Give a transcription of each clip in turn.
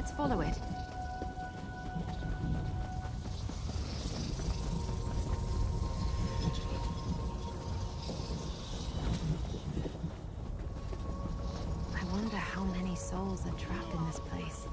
Let's follow it. I wonder how many souls are trapped in this place.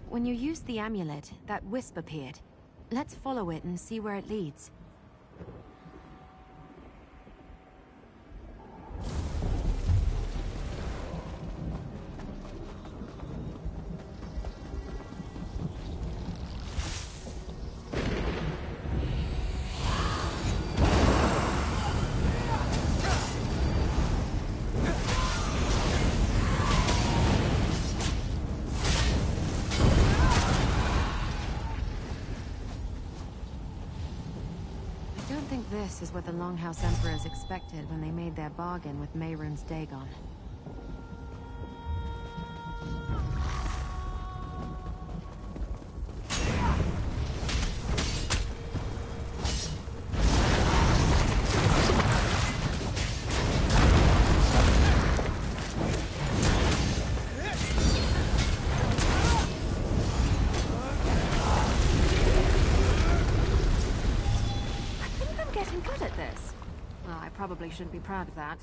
When you used the amulet, that wisp appeared. Let's follow it and see where it leads. This is what the Longhouse Emperors expected when they made their bargain with Mehrunes Dagon. Probably shouldn't be proud of that.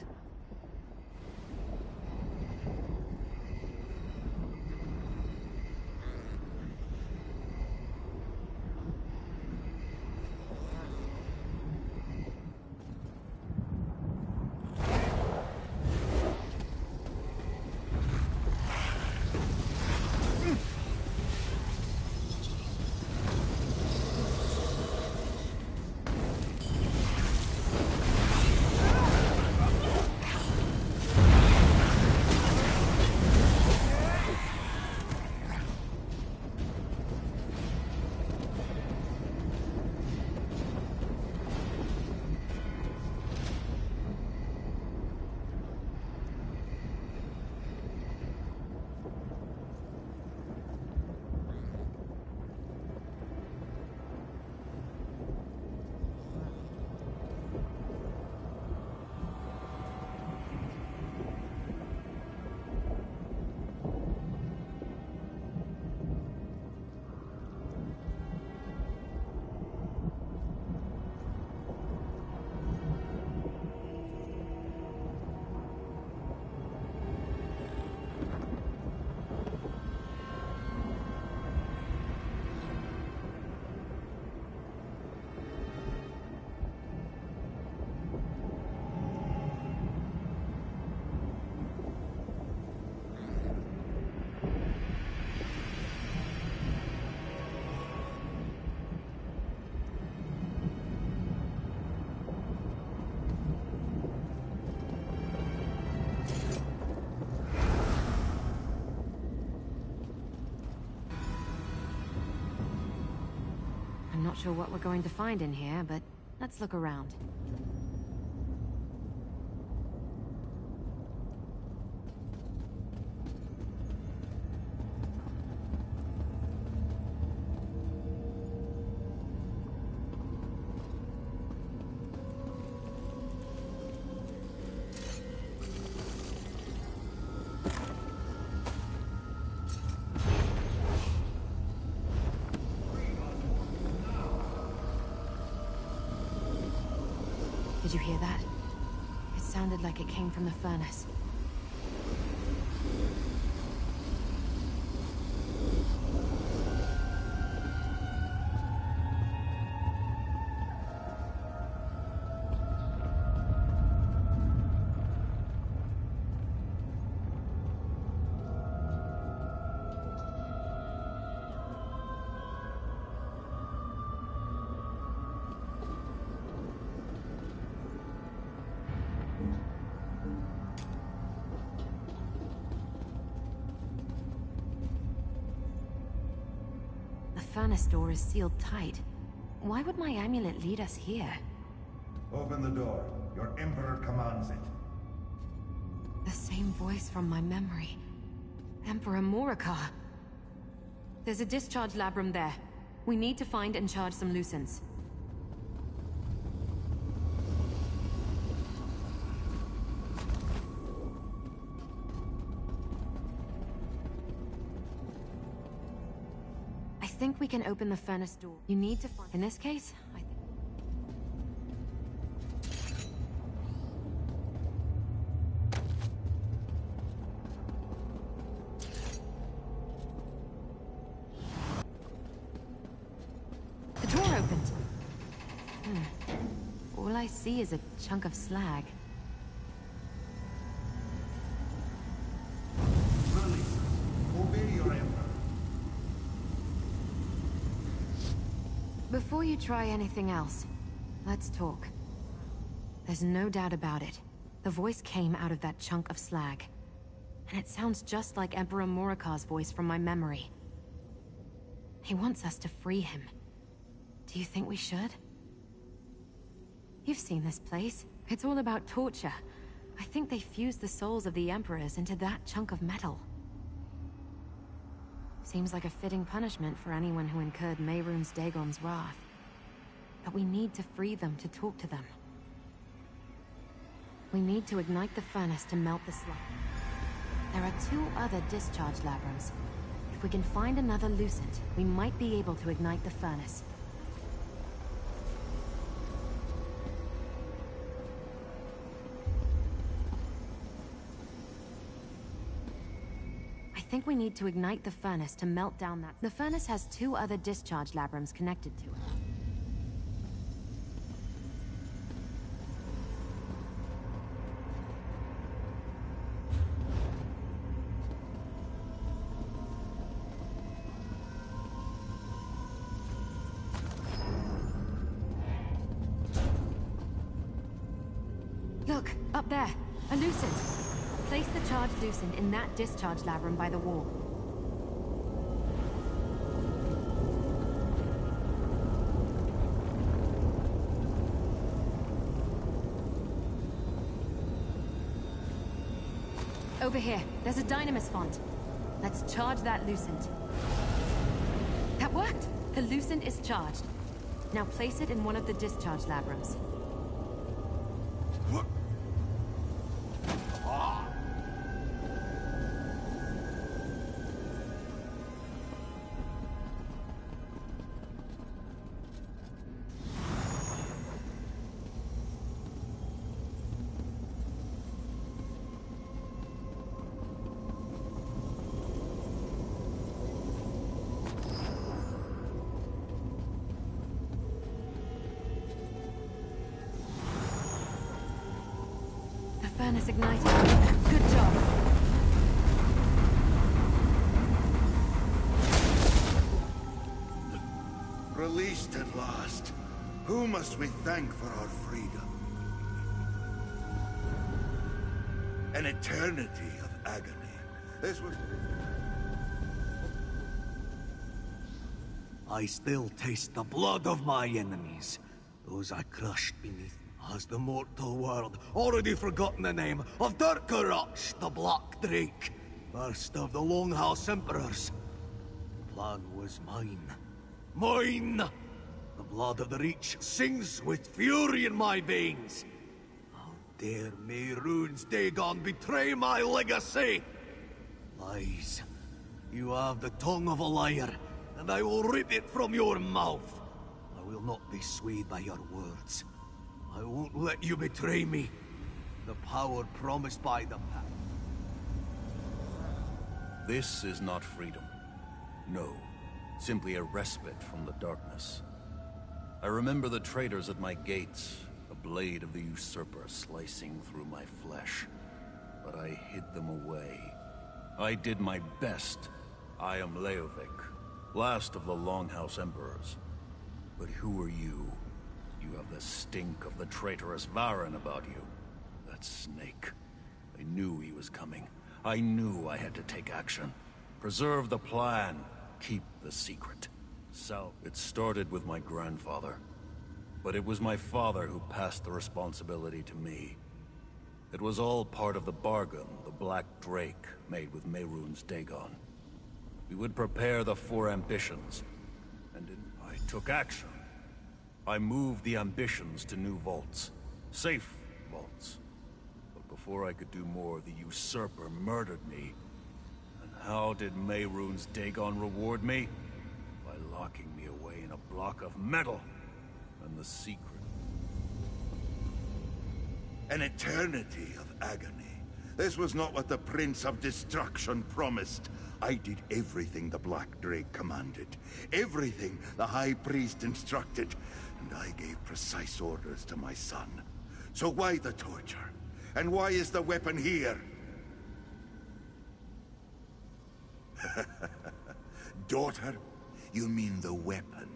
I'm not sure what we're going to find in here, but let's look around. Did you hear that? It sounded like it came from the furnace. furnace door is sealed tight. Why would my amulet lead us here? Open the door. Your Emperor commands it. The same voice from my memory. Emperor Morikar. There's a discharge labrum there. We need to find and charge some lucents. I think we can open the furnace door. You need to find... In this case, I think... The door opened. All I see is a chunk of slag. Rally. Obey your Emperor. Before you try anything else, let's talk. There's no doubt about it. The voice came out of that chunk of slag. And it sounds just like Emperor Morikar's voice from my memory. He wants us to free him. Do you think we should? You've seen this place. It's all about torture. I think they fused the souls of the Emperors into that chunk of metal. Seems like a fitting punishment for anyone who incurred Mehrunes Dagon's wrath. But we need to free them to talk to them. We need to ignite the furnace to melt the slag. There are 2 other discharge labrums. If we can find another lucent, we might be able to ignite the furnace. I think we need to ignite the furnace to melt down that... The furnace has 2 other discharge labrums connected to it. Look, up there, a lucent. Place the charged lucent in that discharge labrum by the wall. Over here, there's a dynamis font. Let's charge that lucent. That worked! The lucent is charged. Now place it in one of the discharge labrums. Furnace ignited. Good job. Released at last. Who must we thank for our freedom? An eternity of agony. This was... I still taste the blood of my enemies, those I crushed beneath. Has the mortal world already forgotten the name of Durkarach, the Black Drake, first of the Longhouse Emperors? The plan was mine. Mine! The blood of the Reach sings with fury in my veins. How dare Mehrunes Dagon betray my legacy? Lies. You have the tongue of a liar, and I will rip it from your mouth. I will not be swayed by your words. I won't let you betray me. The power promised by the pact. This is not freedom. No, simply a respite from the darkness. I remember the traitors at my gates, the blade of the usurper slicing through my flesh. But I hid them away. I did my best. I am Leovic, last of the Longhouse Emperors. But who are you? You have the stink of the traitorous Varen about you. That snake. I knew he was coming. I knew I had to take action. Preserve the plan. Keep the secret. south. It started with my grandfather. But it was my father who passed the responsibility to me. It was all part of the bargain the Black Drake made with Mehrunes Dagon. We would prepare the 4 ambitions, and I took action. I moved the ambitions to new vaults. Safe vaults. But before I could do more, the usurper murdered me. And how did Mehrunes Dagon reward me? By locking me away in a block of metal. And the secret. An eternity of agony. This was not what the Prince of Destruction promised. I did everything the Black Drake commanded. Everything the High Priest instructed. And I gave precise orders to my son. So why the torture? And why is the weapon here? Daughter? You mean the weapon?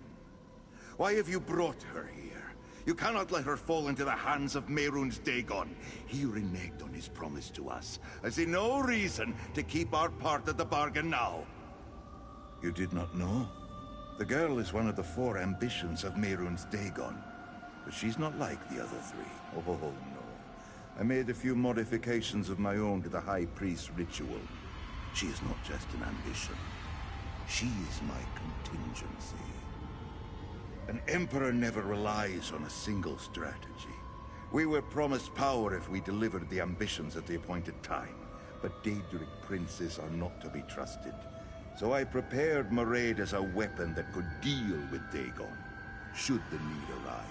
Why have you brought her here? You cannot let her fall into the hands of Mehrunes Dagon. He reneged on his promise to us. I see no reason to keep our part of the bargain now. You did not know? The girl is one of the 4 ambitions of Mehrunes Dagon. But she's not like the other 3. Oh, no. I made a few modifications of my own to the High Priest's ritual. She is not just an ambition. She is my contingency. An emperor never relies on a single strategy. We were promised power if we delivered the ambitions at the appointed time, but Daedric princes are not to be trusted. So I prepared Mairead as a weapon that could deal with Dagon, should the need arise.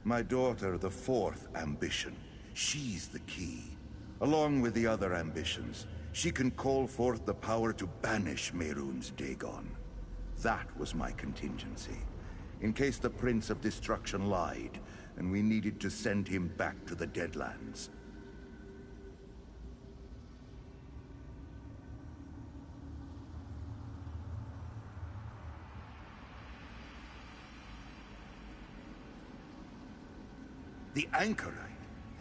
My daughter, the 4th ambition, she's the key. Along with the other ambitions, she can call forth the power to banish Mehrunes Dagon. That was my contingency, in case the Prince of Destruction lied, and we needed to send him back to the Deadlands. The Anchorite?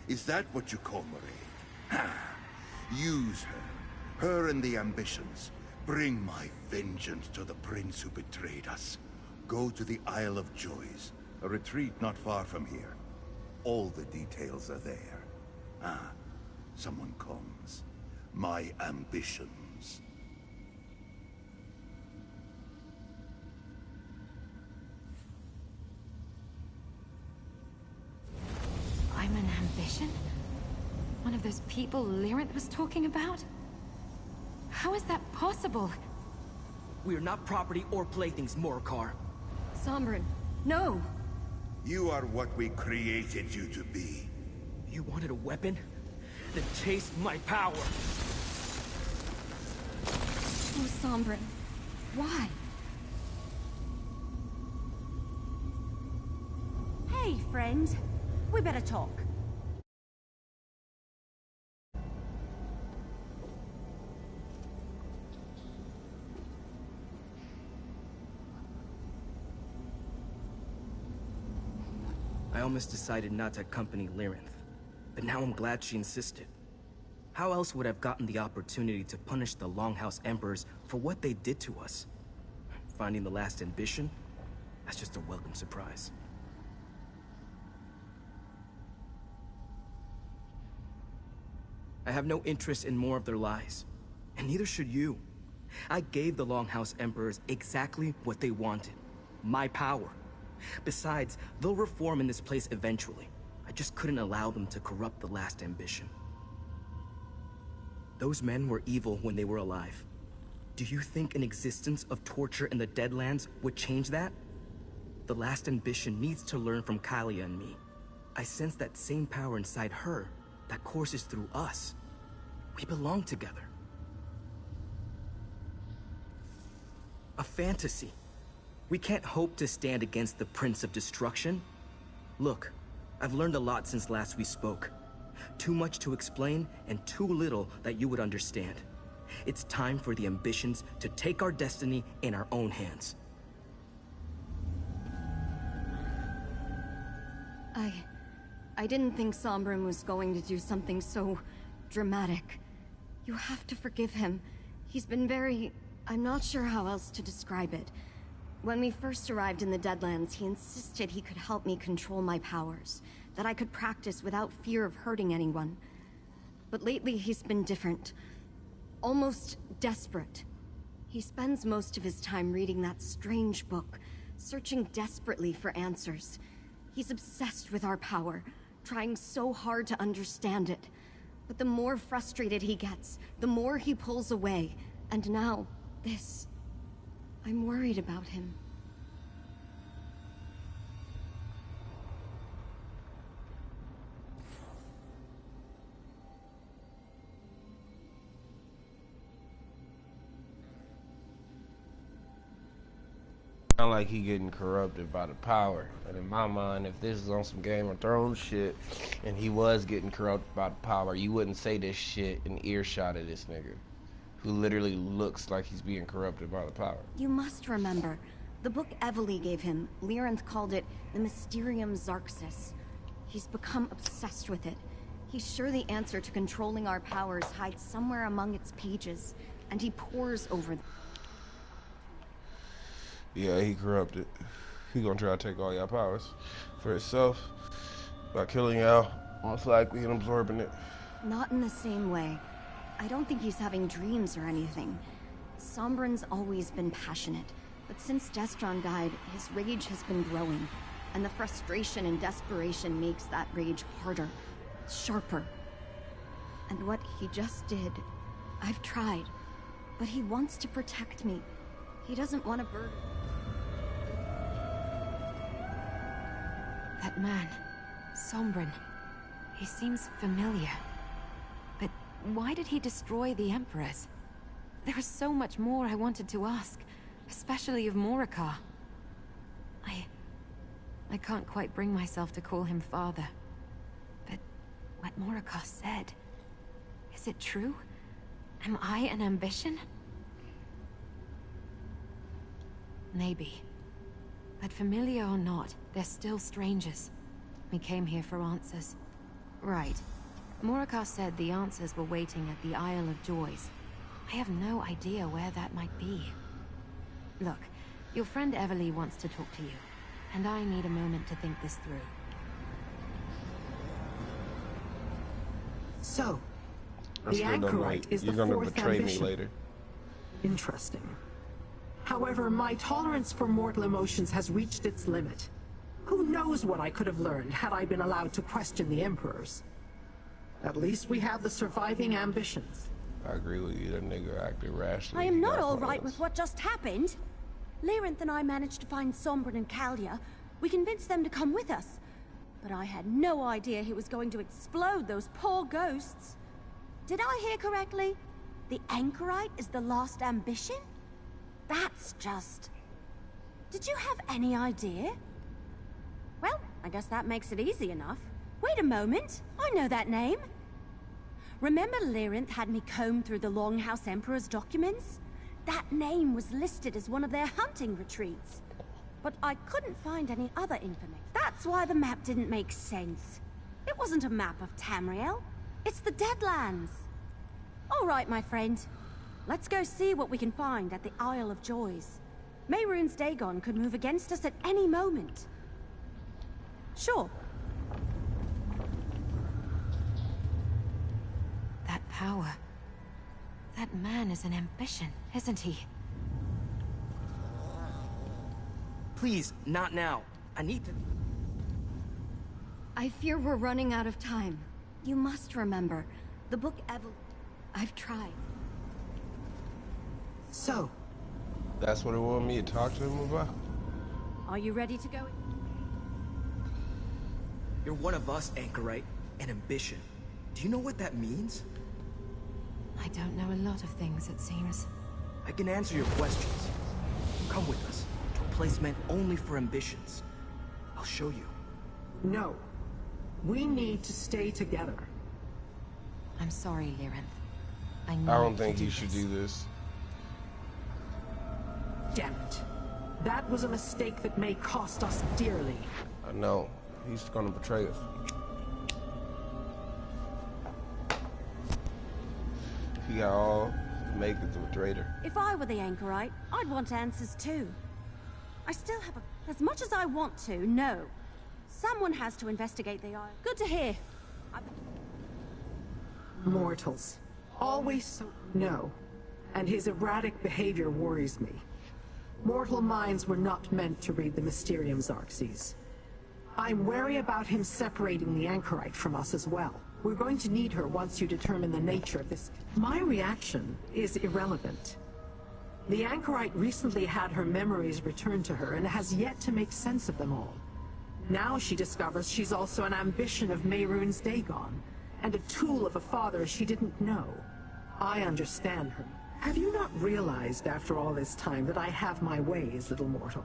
Is that what you call Mairead? Use her. Her and the ambitions. Bring my vengeance to the prince who betrayed us. Go to the Isle of Joys, a retreat not far from here. All the details are there. Someone comes. My ambitions. I'm an ambition? One of those people Lyranth was talking about? How is that possible? We are not property or playthings, Morcar. Sombrin, no! You are what we created you to be. You wanted a weapon? Then taste my power! Oh, Sombrin. Why? Hey, friend. We better talk. I almost decided not to accompany Lyranth, but now I'm glad she insisted. How else would I have gotten the opportunity to punish the Longhouse Emperors for what they did to us? Finding the last ambition? That's just a welcome surprise. I have no interest in more of their lies, and neither should you. I gave the Longhouse Emperors exactly what they wanted. My power. Besides, they'll reform in this place eventually. I just couldn't allow them to corrupt the last ambition. Those men were evil when they were alive. Do you think an existence of torture in the Deadlands would change that? The last ambition needs to learn from Kalia and me. I sense that same power inside her that courses through us. We belong together. A fantasy. We can't hope to stand against the Prince of Destruction. Look, I've learned a lot since last we spoke. Too much to explain, and too little that you would understand. It's time for the ambitions to take our destiny in our own hands. I didn't think Sombrin was going to do something so dramatic. You have to forgive him. He's been very... I'm not sure how else to describe it. When we first arrived in the Deadlands, he insisted he could help me control my powers, that I could practice without fear of hurting anyone. But lately he's been different. Almost desperate. He spends most of his time reading that strange book, searching desperately for answers. He's obsessed with our power, trying so hard to understand it. But the more frustrated he gets, the more he pulls away. And now, this... I'm worried about him. Sound like he getting corrupted by the power. And in my mind, if this is on some Game of Thrones shit, and he was getting corrupted by the power, you wouldn't say this shit in earshot of this nigga, who literally looks like he's being corrupted by the power. You must remember, the book Evely gave him, Lyranth called it the Mysterium Xarxis. He's become obsessed with it. He's sure the answer to controlling our powers hides somewhere among its pages, and he pores over them. Yeah, he corrupted. He gonna try to take all y'all powers for himself by killing y'all, most likely, and absorbing it. Not in the same way. I don't think he's having dreams or anything. Sombrin's always been passionate, but since Destron died, his rage has been growing, and the frustration and desperation makes that rage harder, sharper. And what he just did, I've tried, but he wants to protect me. He doesn't want to burden. That man, Sombrin, he seems familiar. But why did he destroy the Emperors? There was so much more I wanted to ask, especially of Morikar. I can't quite bring myself to call him father. But what Morikar said, is it true? Am I an ambition? Maybe. But familiar or not, they're still strangers. We came here for answers. Right. Morikar said the answers were waiting at the Isle of Joys. I have no idea where that might be. Look, your friend Evely wants to talk to you, and I need a moment to think this through. So, I the still don't anchorite like, is the you're gonna fourth betray ambition. me later. Interesting. However, my tolerance for mortal emotions has reached its limit. Who knows what I could have learned had I been allowed to question the Emperors. At least we have the surviving ambitions. I agree with you, that nigga acted rashly. I am He not got all one of right us. with what just happened. Lyranth and I managed to find Sombrin and Kalia. We convinced them to come with us. But I had no idea he was going to explode those poor ghosts. Did I hear correctly? The anchorite is the last ambition? That's just... Did you have any idea? Well, I guess that makes it easy enough. Wait a moment, I know that name. Remember Lyranth had me comb through the Longhouse Emperor's documents? That name was listed as one of their hunting retreats. But I couldn't find any other information. That's why the map didn't make sense. It wasn't a map of Tamriel. It's the Deadlands. All right, my friend. Let's go see what we can find at the Isle of Joys. Mehrunes Dagon could move against us at any moment. Sure. That power. That man is an ambition, isn't he? Please, not now. I need to... I fear we're running out of time. You must remember, the book I've tried. So, That's what it wanted me to talk to him about? Are you ready to go? You're one of us, Anchorite. An ambition. Do you know what that means? I don't know a lot of things, it seems. I can answer your questions. Come with us to a place meant only for ambitions. I'll show you. no. We need to stay together. I'm sorry, Lyranth. I don't think you should do this. Damn it. That was a mistake that may cost us dearly. I know. He's gonna betray us. He got all make it to a trader. If I were the anchorite, I'd want answers too. I still have as much as I want to, no. Someone has to investigate the island. Good to hear. Mortals. Always so... No. And his erratic behavior worries me. Mortal minds were not meant to read the Mysterium, Xerxes. I'm wary about him separating the anchorite from us as well. We're going to need her once you determine the nature of this. My reaction is irrelevant. The anchorite recently had her memories returned to her and has yet to make sense of them all. Now she discovers she's also an ambition of Mehrunes Dagon, and a tool of a father she didn't know. I understand her. Have you not realized after all this time that I have my ways, little mortal?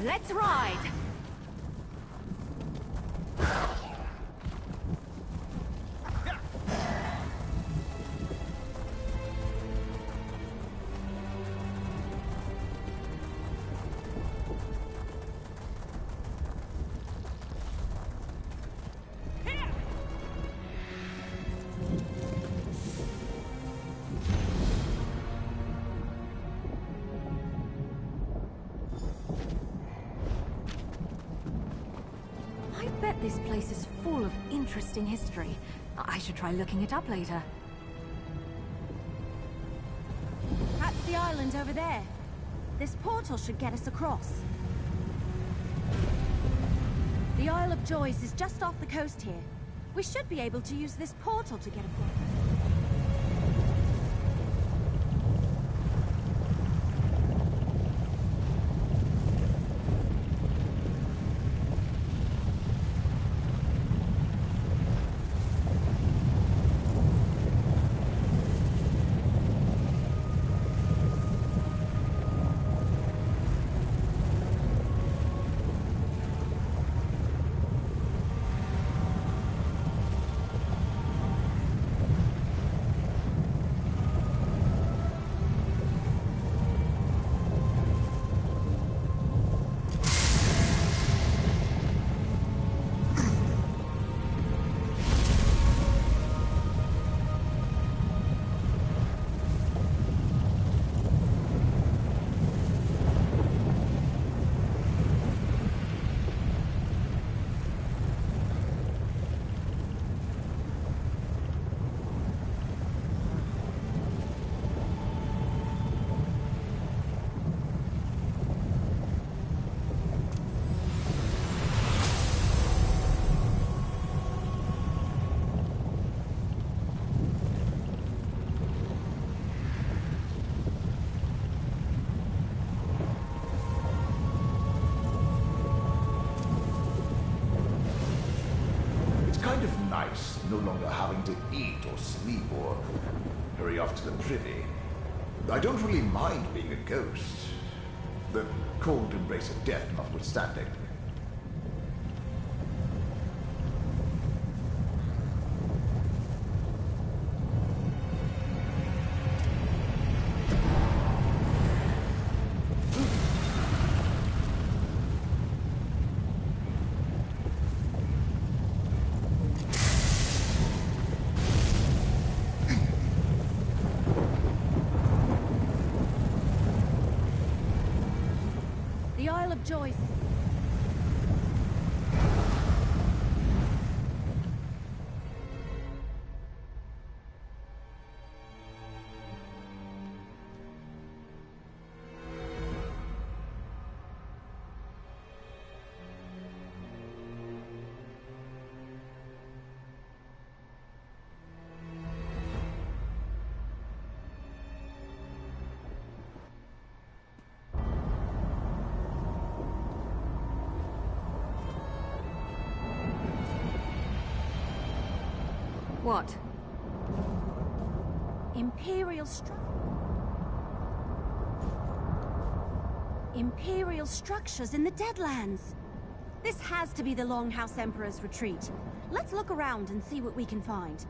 Let's ride! This place is full of interesting history. I should try looking it up later. That's the island over there. This portal should get us across. The Isle of Joys is just off the coast here. We should be able to use this portal to get across. Kind of nice, no longer having to eat or sleep or hurry off to the privy. I don't really mind being a ghost. The cold embrace of death notwithstanding. Isle of Joys. What? Imperial structures in the Deadlands. This has to be the Longhouse Emperor's retreat. Let's look around and see what we can find.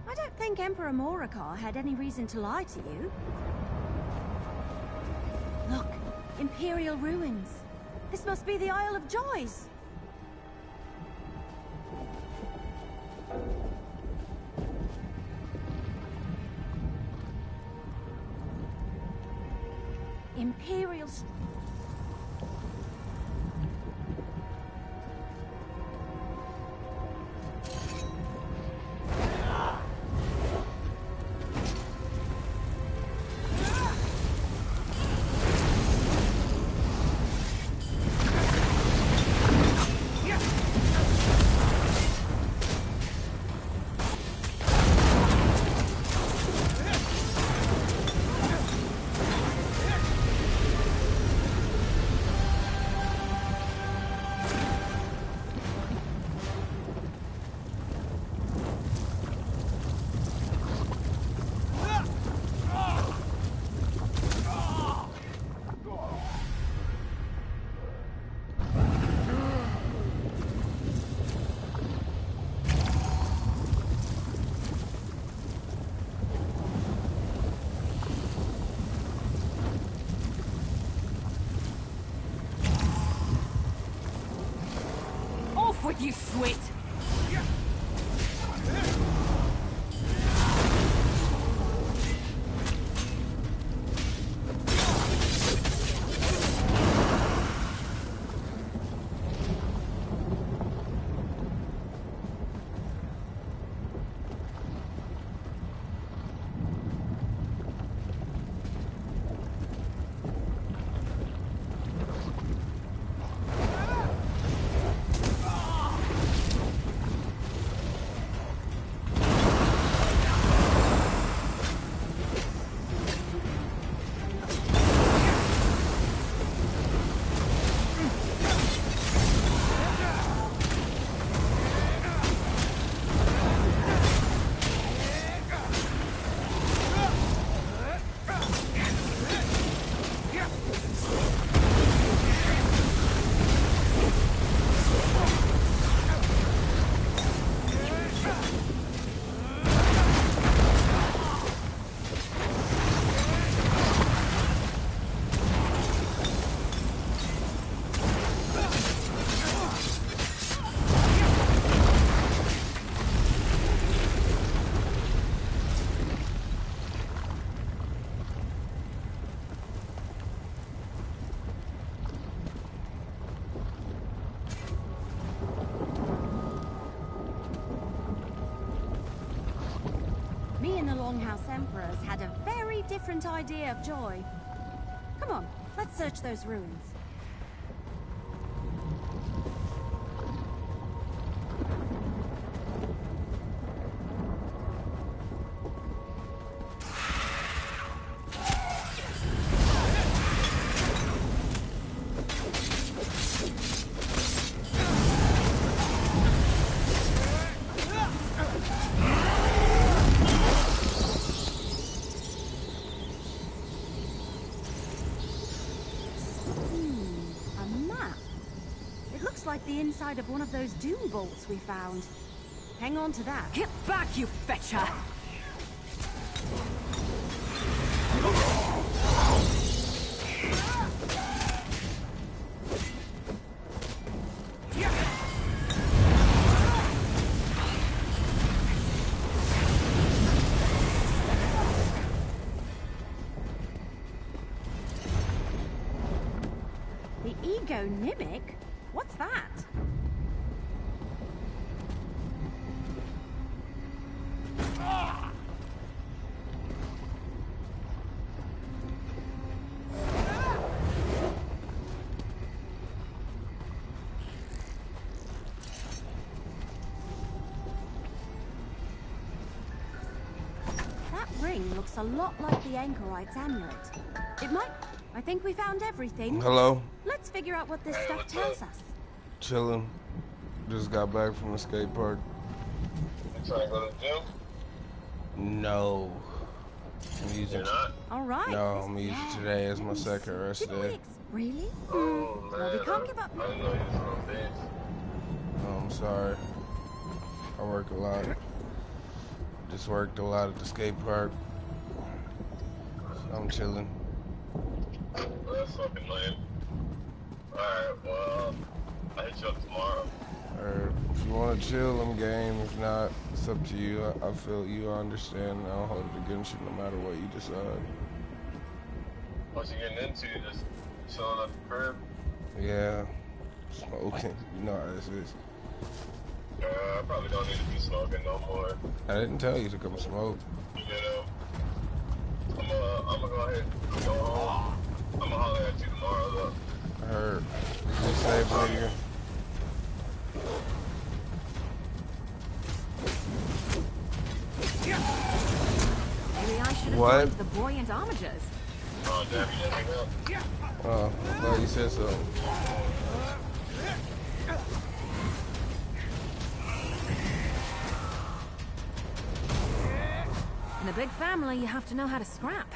I don't think Emperor Morikar had any reason to lie to you. Look, Imperial ruins. This must be the Isle of Joys. Imperial... With you, Swit! Me and the Longhouse Emperors had a very different idea of joy. Come on, let's search those ruins. Like the inside of one of those doom bolts we found. Hang on to that. Get back, you fetcher! The Egonymic? What's that? That ring looks a lot like the Anchorite's amulet. It might... I think we found everything. Hello? Let's figure out what this stuff tells us. Chillin'. Just got back from the skate park. You trying to go to the gym? No. I'm using... You're not? All right. No, I'm using today as my second rest day. Really? Oh, man. Well, we can't give up. I didn't know you was on base. Oh, I'm sorry. I work a lot. Just worked a lot at the skate park. So I'm chilling. Well, that's fucking lame. Alright, well, I'll hit you up tomorrow. Or if you want to chill, I'm game. If not, it's up to you. I feel you. I understand. I'll hold it against you no matter what you decide. What you getting into? Just chilling at the crib? Yeah. Smoking. You know how this is. I probably don't need to be smoking no more. I didn't tell you to come smoke. You know? I'm gonna go ahead and go home. I'm gonna holler at you tomorrow, though. I heard. Be safe, nigga. Maybe I should have What? joined the buoyant armigers. Oh, damn, you didn't hang up? Oh, I'm glad you said so. In a big family, you have to know how to scrap.